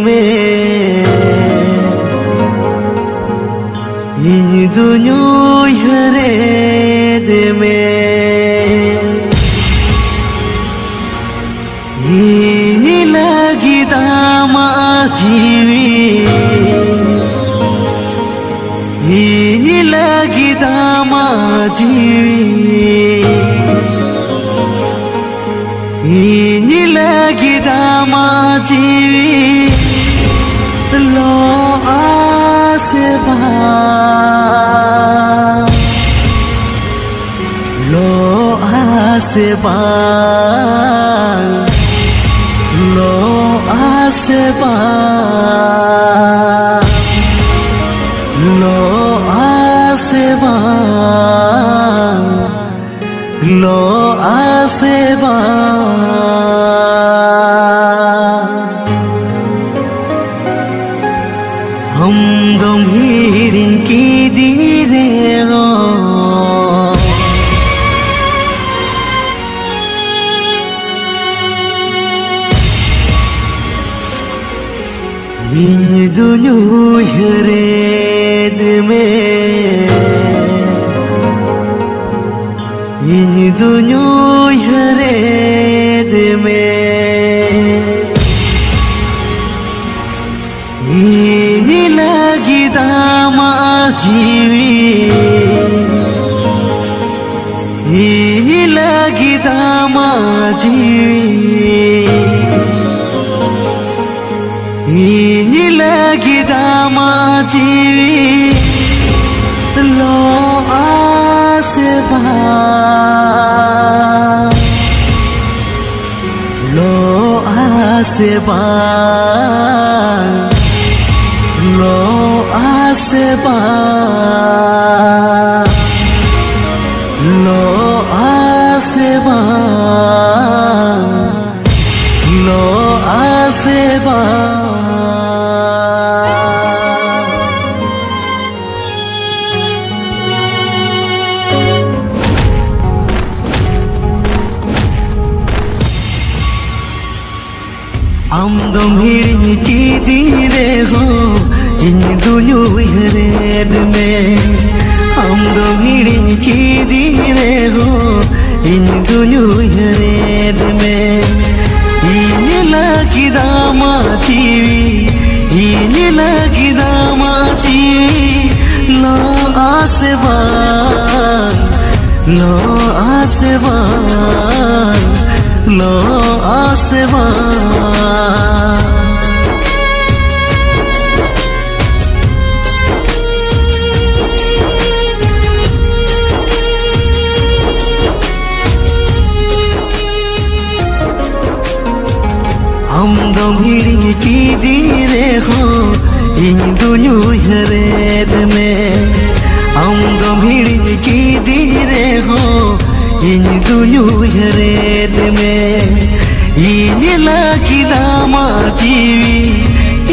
में इन दुनिया हरेद में इन लगी दामा जीवी इन लगी दामा जीवी इन लगी दामा जीवी लो आसे बा लो आसे बा लो आसे बा लो आसे बा लो आसे बा Amdom hilinj kidinj इन दुनिया हरेद में इन दुनिया हरेद में इन लगी दामा जीवी इन लगी दामा जीवी इन लगी दामा जीवी लो आसे बा लो आसे बा लो आसे बा लो आसे बा लो आसे बा Amdom hilinj kidinj इन दुनिया हरेद में Amdom hilinj kidinj इन दुनिया हरेद में इन लगी दामा जीवी इन लगी दामा जीवी लो आसे बा लो आसे बा लो आसे बा Amdom hilinj kidinj इन दुनिया हरेद में Amdom hilinj kidinj इन दुनिया हरेद में इन लगी दामा जीवी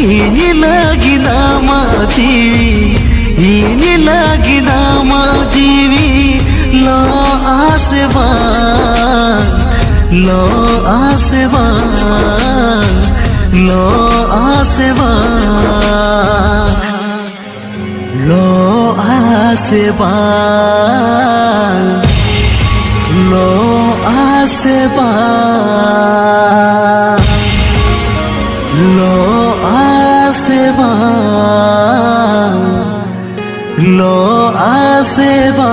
इन लगी दामा जीवी इन लगी दामा जीवी लो आसे बा लो आसे बा लो आसे बा लो आसे बा लो आसे बा लो आसे बा लो आसे बा